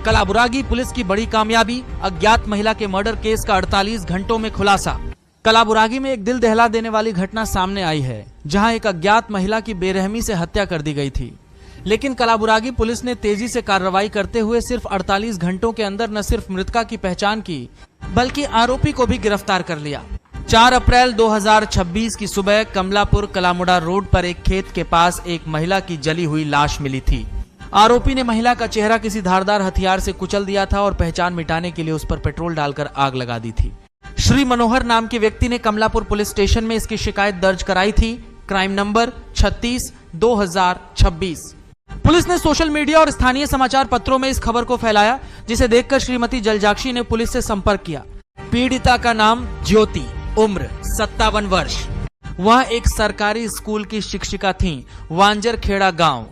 Kalaburagi police की बड़ी कामयाबी, अज्ञात महिला के मर्डर केस का 48 घंटों में खुलासा। कलाबुरागी में एक दिल दहला देने वाली घटना सामने आई है, जहां एक अज्ञात महिला की बेरहमी से हत्या कर दी गई थी। लेकिन कलाबुरागी पुलिस ने तेजी से कार्रवाई करते हुए सिर्फ 48 घंटों के अंदर न सिर्फ मृतका की पहचान की, बल्कि आरोपी को भी गिरफ्तार कर लिया। 4 अप्रैल 2026 की सुबह कमलापुर कलामुड़ा रोड पर एक खेत के पास एक महिला की जली हुई लाश मिली थी। आरोपी ने महिला का चेहरा किसी धारदार हथियार से कुचल दिया था और पहचान मिटाने के लिए उस पर पेट्रोल डालकर आग लगा दी थी। श्री मनोहर नाम के व्यक्ति ने कमलापुर पुलिस स्टेशन में इसकी शिकायत दर्ज कराई थी, क्राइम नंबर 36/2026। पुलिस ने सोशल मीडिया और स्थानीय समाचार पत्रों में इस खबर को फैलाया, जिसे देखकर श्रीमती जलजाक्षी ने पुलिस से संपर्क किया। पीड़िता का नाम ज्योति, उम्र 57 वर्ष। वह एक सरकारी स्कूल की शिक्षिका थीं, वांजर खेड़ा गांव।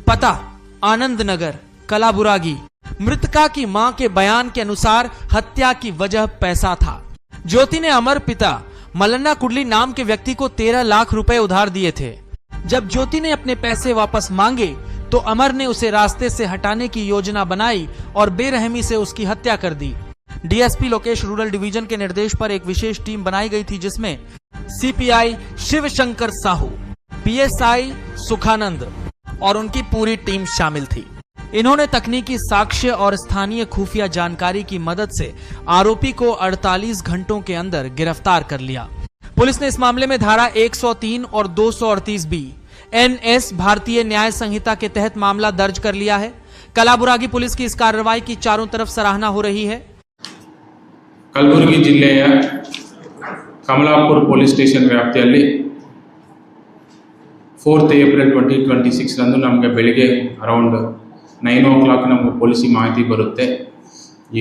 पता आनंद नगर, कलाबुरागी। मृतका की मां के बयान के अनुसार हत्या की वजह पैसा था। ज्योति ने अमर पिता मलन्ना कुडली नाम के व्यक्ति को 13 लाख रुपए उधार दिए थे। जब ज्योति ने अपने पैसे वापस मांगे तो अमर ने उसे रास्ते से हटाने की योजना बनाई और बेरहमी से उसकी हत्या कर दी। डीएसपी लोकेश रूरल डिवीजन के निर्देश पर एक विशेष टीम बनाई गई थी, जिसमें सीपीआई शिवशंकर साहू, पीएसआई सुखानंद और उनकी पूरी टीम शामिल थी। इन्होंने तकनीकी साक्ष्य और स्थानीय खुफिया जानकारी की मदद से आरोपी को 48 घंटों के अंदर गिरफ्तार कर लिया। पुलिस ने इस मामले में धारा 103 और 238B NS भारतीय न्याय संहिता के तहत मामला दर्ज कर लिया है। कलाबुरागी पुलिस की इस कार्रवाई की चारों तरफ सराहना हो रही है। ಕಲಬುರಗಿ ಜಿಲ್ಲೆಯ ಕಮಲಾಪುರ ಪೊಲೀಸ್ ಸ್ಟೇಷನ್ ವ್ಯಾಪ್ತಿಯಲ್ಲಿ 4th ಏಪ್ರಿಲ್ 2026 ರಂದು ನಮಗೆ ಬೆಳಿಗ್ಗೆ ಅರೌಂಡ್ 9 o'clock ನಮಗೆ ಪೊಲೀಸಿಗೆ ಮಾಹಿತಿ ಬರುತ್ತೆ.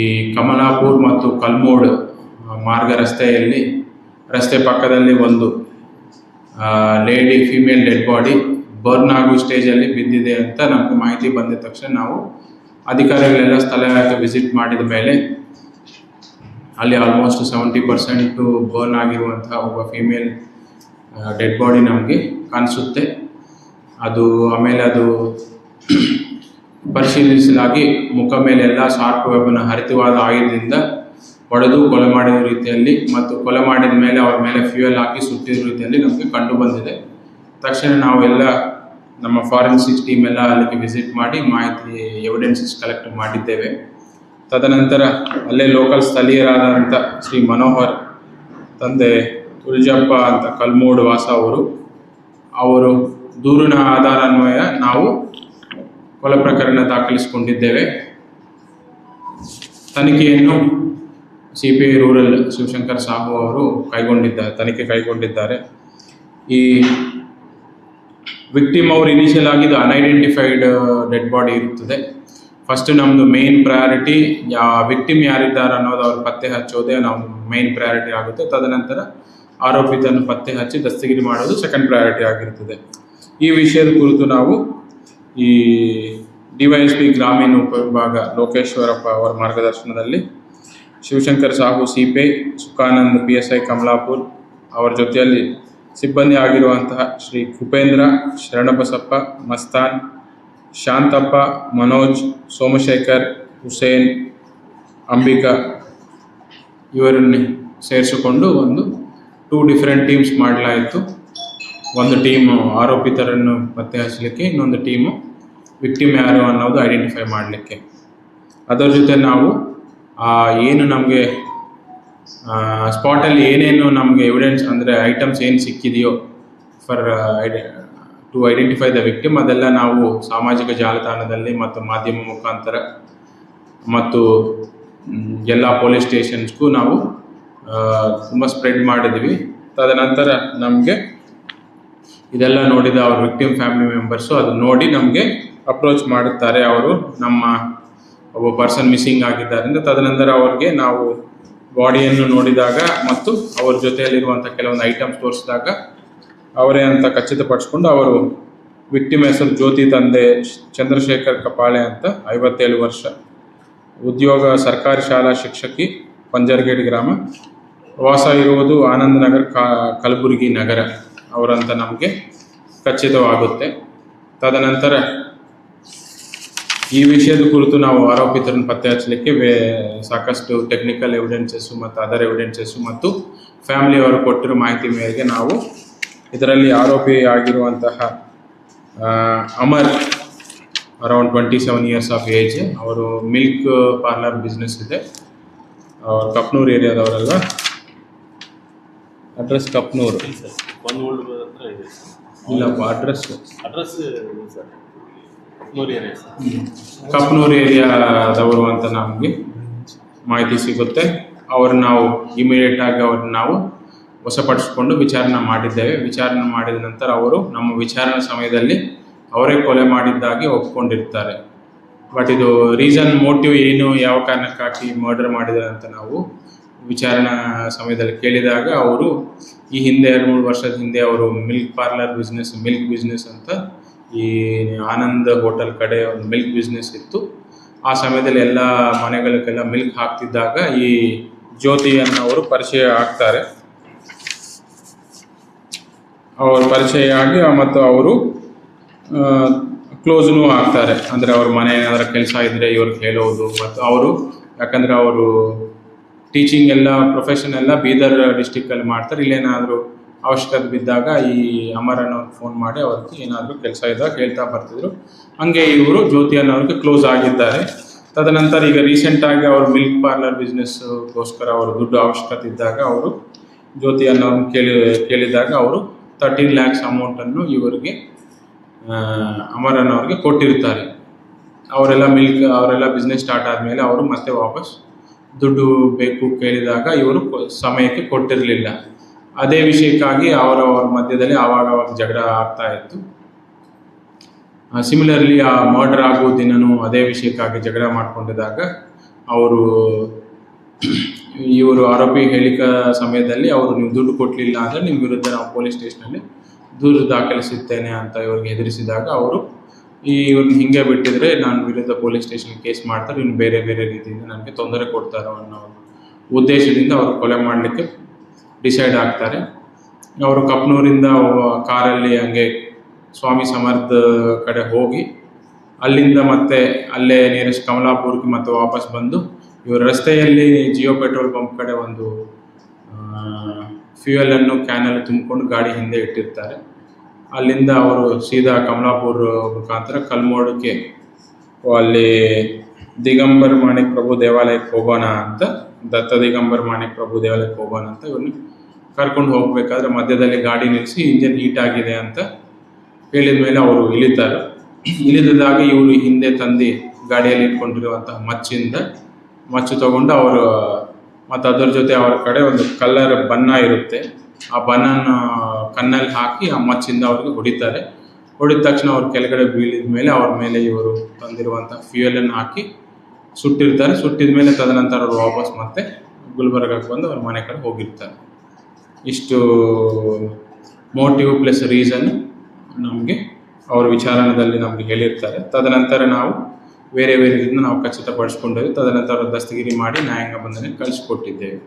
ಈ ಕಮಲಾಪುರ ಮತ್ತು ಕಲ್ಮೋಡ್ ಮಾರ್ಗ ರಸ್ತೆ ಪಕ್ಕದಲ್ಲಿ ಒಂದು lady female dead body burn ಆಗೋ ಸ್ಟೇಜಲ್ಲಿ ಬಿದ್ದಿದೆ ಅಂತ ನಮಗೆ ಮಾಹಿತಿ ಬಂದಿದ ತಕ್ಷಣ ನಾವು ಅಧಿಕಾರಿಗಳೆಲ್ಲ ಸ್ಥಳಕ್ಕೆ ವಿಸಿಟ್ ಮಾಡಿದ ಮೇಲೆ ಅಲ್ಲಿ ಆಲ್ಮೋಸ್ಟ್ 70% ಬರ್ನ್ ಆಗಿರುವಂತಹ ಒಬ್ಬ ಫೀಮೇಲ್ ಡೆಡ್ ಬಾಡಿ ನಮಗೆ ಕಾಣಿಸುತ್ತೆ. ಆಮೇಲೆ ಅದು ಪರಿಶೀಲಿಸಲಾಗಿ ಮುಖ ಮೇಲೆ ಎಲ್ಲ ಶಾರ್ಪ್ ವೆಬನ್ ಹರಿತವಾದ ಆಯುಧದಿಂದ ಹೊಡೆದು ಕೊಲೆ ಮಾಡಿದ ರೀತಿಯಲ್ಲಿ ಮತ್ತು ಕೊಲೆ ಮಾಡಿದ ಮೇಲೆ ಅವರ ಮೇಲೆ ಫ್ಯೂಯಲ್ ಹಾಕಿ ಸುಟ್ಟಿರೋ ರೀತಿಯಲ್ಲಿ ನಮಗೆ ಕಂಡು ಬಂದಿದೆ. ತಕ್ಷಣ ನಾವೆಲ್ಲ ನಮ್ಮ ಫಾರೆನ್ಸಿಕ್ಸ್ ಟೀಮ್ ಎಲ್ಲ ಅಲ್ಲಿಗೆ ವಿಸಿಟ್ ಮಾಡಿ ಮಾಹಿತಿ ಎವಿಡೆನ್ಸಸ್ ಕಲೆಕ್ಟ್ ಮಾಡಿದ್ದೇವೆ. ತದನಂತರ ಅಲ್ಲೇ ಲೋಕಲ್ ಸ್ಥಳೀಯರಾದಂಥ ಶ್ರೀ ಮನೋಹರ್ ತಂದೆ ತುಳಜಪ್ಪ ಅಂತ ಕಲ್ಮೋಡ್ ವಾಸ ಅವರು ದೂರಿನ ಆಧಾರಾನ್ವಯ ನಾವು ಕೊಲೆ ಪ್ರಕರಣ ದಾಖಲಿಸಿಕೊಂಡಿದ್ದೇವೆ. ತನಿಖೆಯನ್ನು CPI ರೂರಲ್ ಶಿವಶಂಕರ್ ಸಾಹು ಅವರು ತನಿಖೆ ಕೈಗೊಂಡಿದ್ದಾರೆ. ಈ ವಿಕ್ಟಿಮ್ ಅವರು ಇನಿಷಿಯಲ್ ಆಗಿದ್ದು ಅನ್ಐಡೆಂಟಿಫೈಡ್ ಡೆಡ್ ಬಾಡಿ ಇರುತ್ತದೆ. ಫಸ್ಟ್ ನಮ್ಮದು ಮೇನ್ ಪ್ರಯಾರಿಟಿ ವಿಕ್ಟಿಮ್ ಯಾರಿದ್ದಾರೆ ಅನ್ನೋದು ಅವ್ರು ಪತ್ತೆ ಹಚ್ಚೋದೇ ನಾವು ಮೇನ್ ಪ್ರಯಾರಿಟಿ ಆಗುತ್ತೆ. ತದನಂತರ ಆರೋಪಿತನ್ನು ಪತ್ತೆ ಹಚ್ಚಿ ದಸ್ತಗಿರಿ ಮಾಡೋದು ಸೆಕೆಂಡ್ ಪ್ರಯಾರಿಟಿ ಆಗಿರ್ತದೆ. ಈ ವಿಷಯದ ಕುರಿತು ನಾವು ಈ DYSP ಗ್ರಾಮೀಣ ಉಪವಿಭಾಗ ಲೋಕೇಶ್ವರಪ್ಪ ಅವರ ಮಾರ್ಗದರ್ಶನದಲ್ಲಿ ಶಿವಶಂಕರ್ ಸಾಹು CPI, ಸುಖಾನಂದ್ PSI ಕಮಲಾಪುರ್ ಅವರ ಜೊತೆಯಲ್ಲಿ ಸಿಬ್ಬಂದಿ ಆಗಿರುವಂತಹ ಶ್ರೀ ಕುಪೇಂದ್ರ, ಶರಣಬಸಪ್ಪ, ಮಸ್ತಾನ್, ಶಾಂತಪ್ಪ, ಮನೋಜ್, ಸೋಮಶೇಖರ್, ಹುಸೇನ್, ಅಂಬಿಕಾ ಇವರನ್ನು ಸೇರಿಸಿಕೊಂಡು 2 ಡಿಫರೆಂಟ್ ಟೀಮ್ಸ್ ಮಾಡಲಾಯಿತು. ಒಂದು ಟೀಮು ಆರೋಪಿತರನ್ನು ಪತ್ತೆ ಹಚ್ಚಲಿಕ್ಕೆ, ಇನ್ನೊಂದು ಟೀಮು ವಿಕ್ಟಿಮ್ ಯಾರು ಅನ್ನೋದು ಐಡೆಂಟಿಫೈ ಮಾಡಲಿಕ್ಕೆ. ಅದರ ಜೊತೆ ನಾವು ಏನು ನಮಗೆ ಸ್ಪಾಟಲ್ಲಿ ಏನೇನು ನಮಗೆ ಎವಿಡೆನ್ಸ್ ಅಂದರೆ ಐಟಮ್ಸ್ ಏನು ಸಿಕ್ಕಿದೆಯೋ ಟು ಐಡೆಂಟಿಫೈ ದ ವಿಕ್ಟಿಮ್, ಅದೆಲ್ಲ ನಾವು ಸಾಮಾಜಿಕ ಜಾಲತಾಣದಲ್ಲಿ ಮತ್ತು ಮಾಧ್ಯಮ ಮುಖಾಂತರ ಮತ್ತು ಎಲ್ಲ ಪೊಲೀಸ್ ಸ್ಟೇಷನ್ಸ್ಗೂ ನಾವು ತುಂಬ ಸ್ಪ್ರೆಡ್ ಮಾಡಿದ್ವಿ. ತದನಂತರ ನಮಗೆ ಇದೆಲ್ಲ ನೋಡಿದ ಅವ್ರ ವಿಕ್ಟಿಮ್ ಫ್ಯಾಮಿಲಿ ಮೆಂಬರ್ಸು ಅದು ನೋಡಿ ನಮಗೆ ಅಪ್ರೋಚ್ ಮಾಡುತ್ತಾರೆ. ಅವರು ನಮ್ಮ ಒಬ್ಬ ಪರ್ಸನ್ ಮಿಸ್ಸಿಂಗ್ ಆಗಿದ್ದರಿಂದ ತದನಂತರ ಅವ್ರಿಗೆ ನಾವು ಬಾಡಿಯನ್ನು ನೋಡಿದಾಗ ಮತ್ತು ಅವ್ರ ಜೊತೆಯಲ್ಲಿರುವಂಥ ಕೆಲವೊಂದು ಐಟಮ್ಸ್ ತೋರಿಸಿದಾಗ ಅವರೇ ಅಂತ ಖಚಿತಪಡಿಸ್ಕೊಂಡು ಅವರು ವಿಕ್ಟಿಮ್ ಹೆಸರು ಜ್ಯೋತಿ, ತಂದೆ ಚಂದ್ರಶೇಖರ್ ಕಪಾಳೆ ಅಂತ 57 ವರ್ಷ, ಉದ್ಯೋಗ ಸರ್ಕಾರಿ ಶಾಲಾ ಶಿಕ್ಷಕಿ, ಪಂಜರ್ಗೇಡ್ ಗ್ರಾಮ, ವಾಸ ಇರುವುದು ಆನಂದ್ ನಗರ್ ಕಲಬುರಗಿ ನಗರ ಅವರಂತ ನಮಗೆ ಖಚಿತವಾಗುತ್ತೆ. ತದನಂತರ ಈ ವಿಷಯದ ಕುರಿತು ನಾವು ಆರೋಪಿತರನ್ನು ಪತ್ತೆ ಹಚ್ಚಲಿಕ್ಕೆ ಸಾಕಷ್ಟು ಟೆಕ್ನಿಕಲ್ ಎವಿಡೆನ್ಸಸ್ಸು ಮತ್ತು ಅದರ್ ಎವಿಡೆನ್ಸಸ್ಸು ಮತ್ತು ಫ್ಯಾಮಿಲಿಯವರು ಕೊಟ್ಟಿರೋ ಮಾಹಿತಿ ಮೇರೆಗೆ ನಾವು ಇದರಲ್ಲಿ ಆರೋಪಿ ಆಗಿರುವಂತಹ Amar around 27 years of age, ಅವರು ಮಿಲ್ಕ್ ಪಾರ್ಲರ್ ಬಿಸ್ನೆಸ್ ಇದೆ. ಅವರು ಕಪ್ನೂರು ಏರಿಯಾದವರಲ್ಲ, ಅಡ್ರೆಸ್ ಕಪ್ನೂರು ಇಲ್ಲಪ್ಪ, ಕಪ್ನೂರು ಏರಿಯಾದವರು ಅಂತ ನಮಗೆ ಮಾಹಿತಿ ಸಿಗುತ್ತೆ. ಅವ್ರನ್ನ ನಾವು ಇಮಿಡಿಯೇಟ್ ಆಗಿ ಅವ್ರನ್ನ ನಾವು ವಶಪಡಿಸಿಕೊಂಡು ವಿಚಾರಣೆ ಮಾಡಿದ್ದೇವೆ. ವಿಚಾರಣೆ ಮಾಡಿದ ನಂತರ ಅವರು ನಮ್ಮ ವಿಚಾರಣೆ ಸಮಯದಲ್ಲಿ ಅವರೇ ಕೊಲೆ ಮಾಡಿದ್ದಾಗಿ ಒಪ್ಕೊಂಡಿರ್ತಾರೆ. ಬಟ್ ಇದು ರೀಸನ್, ಮೋಟಿವ್ ಏನು, ಯಾವ ಕಾರಣಕ್ಕಾಗಿ ಮರ್ಡರ್ ಮಾಡಿದ್ದಾರೆ ಅಂತ ನಾವು ವಿಚಾರಣಾ ಸಮಯದಲ್ಲಿ ಕೇಳಿದಾಗ ಅವರು ಈ ಹಿಂದೆ 2-3 ವರ್ಷದ ಹಿಂದೆ ಅವರು ಮಿಲ್ಕ್ ಬಿಸ್ನೆಸ್ ಅಂತ ಈ ಆನಂದ್ ಹೋಟೆಲ್ ಕಡೆ ಒಂದು ಮಿಲ್ಕ್ ಬಿಸ್ನೆಸ್ ಇತ್ತು. ಆ ಸಮಯದಲ್ಲಿ ಎಲ್ಲ ಮನೆಗಳಿಗೆಲ್ಲ ಮಿಲ್ಕ್ ಹಾಕ್ತಿದ್ದಾಗ ಈ ಜ್ಯೋತಿಯನ್ನವರು ಪರಿಚಯ ಆಗ್ತಾರೆ. ಅವರು ಪರಿಚಯ ಆಗಿ ಮತ್ತು ಅವರು ಕ್ಲೋಸ್ನೂ ಆಗ್ತಾರೆ. ಅಂದರೆ ಅವ್ರ ಮನೆ ಏನಾದರೂ ಕೆಲಸ ಇದ್ದರೆ ಇವ್ರಿಗೆ ಹೇಳೋದು. ಮತ್ತು ಅವರು, ಯಾಕಂದರೆ ಅವರು ಟೀಚಿಂಗ್ ಎಲ್ಲ ಪ್ರೊಫೆಷನ್ ಎಲ್ಲ ಬೀದರ್ ಡಿಸ್ಟಿಕ್ಕಲ್ಲಿ ಮಾಡ್ತಾರೆ. ಇಲ್ಲೇನಾದರೂ ಅವಶ್ಯಕತೆ ಬಿದ್ದಾಗ ಈ ಅಮರ್ ಅನ್ನೋರು ಫೋನ್ ಮಾಡಿ ಅವ್ರಿಗೆ ಏನಾದರೂ ಕೆಲಸ ಇದ್ದಾಗ ಹೇಳ್ತಾ ಬರ್ತಿದ್ರು. ಹಂಗೆ ಇವರು ಜ್ಯೋತಿ ಅನ್ನೋರಿಗೆ ಕ್ಲೋಸ್ ಆಗಿದ್ದಾರೆ. ತದನಂತರ ಈಗ ರೀಸೆಂಟಾಗಿ ಅವರು ಮಿಲ್ಕ್ ಪಾರ್ಲರ್ ಬಿಸ್ನೆಸ್ಗೋಸ್ಕರ ಅವರು ದುಡ್ಡು ಅವಶ್ಯಕತೆ ಇದ್ದಾಗ ಅವರು ಜ್ಯೋತಿ ಅನ್ನೋರನ್ನ ಕೇಳಿದಾಗ ಅವರು 13 lakhs ಅಮೌಂಟನ್ನು ಇವರಿಗೆ ಅಮರ್ ಅನ್ನೋರಿಗೆ ಕೊಟ್ಟಿರ್ತಾರೆ. ಅವರೆಲ್ಲ ಬಿಸ್ನೆಸ್ ಸ್ಟಾರ್ಟ್ ಆದಮೇಲೆ ಅವರು ಮತ್ತೆ ವಾಪಸ್ ದುಡ್ಡು ಬೇಕು ಕೇಳಿದಾಗ ಇವರು ಸಮಯಕ್ಕೆ ಕೊಟ್ಟಿರಲಿಲ್ಲ. ಅದೇ ವಿಷಯಕ್ಕಾಗಿ ಅವರ ಮಧ್ಯದಲ್ಲಿ ಆವಾಗ ಜಗಳ ಆಗ್ತಾ ಇತ್ತು. ಸಿಮಿಲರ್ಲಿ ಆ ಮರ್ಡರ್ ಆಗೋ ದಿನನೂ ಅದೇ ವಿಷಯಕ್ಕಾಗಿ ಜಗಳ ಮಾಡ್ಕೊಂಡಿದ್ದಾಗ ಇವರು ಆರೋಪಿ ಹೇಳಿಕ ಸಮಯದಲ್ಲಿ ಅವರು ನೀವು ದುಡ್ಡು ಕೊಡಲಿಲ್ಲ ಅಂದರೆ ನಿಮ್ಮ ವಿರುದ್ಧ ನಾವು ಪೊಲೀಸ್ ಸ್ಟೇಷನಲ್ಲಿ ದೂರು ದಾಖಲಿಸುತ್ತೇನೆ ಅಂತ ಇವ್ರಿಗೆ ಹೆದರಿಸಿದಾಗ ಅವರು ಇವ್ರನ್ನ ಹಿಂಗೆ ಬಿಟ್ಟಿದ್ರೆ ನಾನು ವಿರುದ್ಧ ಪೊಲೀಸ್ ಸ್ಟೇಷನ್ ಕೇಸ್ ಮಾಡ್ತಾರೆ, ಇನ್ನು ಬೇರೆ ಬೇರೆ ರೀತಿಯಿಂದ ನನಗೆ ತೊಂದರೆ ಕೊಡ್ತಾರೋ ಅನ್ನೋ ಉದ್ದೇಶದಿಂದ ಅವರು ಕೊಲೆ ಮಾಡಲಿಕ್ಕೆ ಡಿಸೈಡ್ ಆಗ್ತಾರೆ. ಅವರು ಕಪ್ನೂರಿಂದ ಕಾರಲ್ಲಿ ಹಂಗೆ ಸ್ವಾಮಿ ಸಮರ್ಥ ಕಡೆ ಹೋಗಿ ಅಲ್ಲಿಂದ ಮತ್ತೆ ಅಲ್ಲೇ ನಿಯರೆಸ್ಟ್ ಕಮಲಾಪುರಕ್ಕೆ ಮತ್ತೆ ವಾಪಸ್ ಬಂದು ಇವರು ರಸ್ತೆಯಲ್ಲಿ ಜಿಯೋ ಪೆಟ್ರೋಲ್ ಪಂಪ್ ಕಡೆ ಒಂದು ಫ್ಯೂಯಲನ್ನು ಕ್ಯಾನಲ್ಲಿ ತುಂಬಿಕೊಂಡು ಗಾಡಿ ಹಿಂದೆ ಇಟ್ಟಿರ್ತಾರೆ. ಅಲ್ಲಿಂದ ಅವರು ಸೀದಾ ಕಮಲಾಪುರ ಮುಖಾಂತರ ಕಲ್ಮೋಡಕ್ಕೆ ಅಲ್ಲಿ ದಿಗಂಬರ್ ಮಾಣಿಕ್ ಪ್ರಭು ದೇವಾಲಯಕ್ಕೆ ಹೋಗೋಣ ಅಂತ, ದತ್ತ ದಿಗಂಬರ್ ಮಾಣಿಕ್ ಪ್ರಭು ದೇವಾಲಯಕ್ಕೆ ಹೋಗೋಣ ಅಂತ ಇವ್ರನ್ನ ಕರ್ಕೊಂಡು ಹೋಗಬೇಕಾದ್ರೆ ಮಧ್ಯದಲ್ಲಿ ಗಾಡಿ ನಿಲ್ಲಿಸಿ ಇಂಜನ್ ಹೀಟ್ ಆಗಿದೆ ಅಂತ ಹೇಳಿದ ಮೇಲೆ ಅವರು ಇಳಿದಾಗ ಇವರು ಹಿಂದೆ ತಂದು ಗಾಡಿಯಲ್ಲಿ ಇಟ್ಕೊಂಡಿರುವಂತಹ ಮಚ್ಚು ತಗೊಂಡು ಅವರು ಮತ್ತು ಅದರ ಜೊತೆ ಅವ್ರ ಕಡೆ ಒಂದು ಕಲ್ಲರ್ ಬಣ್ಣ ಇರುತ್ತೆ, ಆ ಬಣ್ಣನ ಕಣ್ಣಲ್ಲಿ ಹಾಕಿ ಆ ಮಚ್ಚಿಂದ ಅವ್ರಿಗೆ ಹೊಡಿದ ತಕ್ಷಣ ಅವ್ರು ಕೆಳಗಡೆ ಬೀಳಿದ ಮೇಲೆ ಅವ್ರ ಮೇಲೆ ಇವರು ತಂದಿರುವಂಥ ಫ್ಯೂಯಲನ್ನು ಹಾಕಿ ಸುಟ್ಟಿದ ಮೇಲೆ ತದನಂತರ ಅವರು ವಾಪಸ್ ಮತ್ತೆ ಗುಲ್ಬರ್ಗಕ್ಕೆ ಬಂದು ಅವ್ರ ಮನೆ ಕಡೆ ಹೋಗಿರ್ತಾರೆ. ಇಷ್ಟು ಮೋಟಿವ್ ಪ್ಲಸ್ ರೀಸನ್ ನಮಗೆ ಅವ್ರ ವಿಚಾರಣೆಯಲ್ಲಿ ನಮಗೆ ಹೇಳಿರ್ತಾರೆ. ತದನಂತರ ನಾವು ಬೇರೆ ಇದನ್ನು ನಾವು ಖಚಿತಪಡಿಸ್ಕೊಂಡಿದ್ದೇವೆ. ತದನಂತರ ದಸ್ತಗಿರಿ ಮಾಡಿ ನ್ಯಾಯಾಂಗ ಬಂಧನಕ್ಕೆ ಕಳಿಸ್ಕೊಟ್ಟಿದ್ದೇವೆ.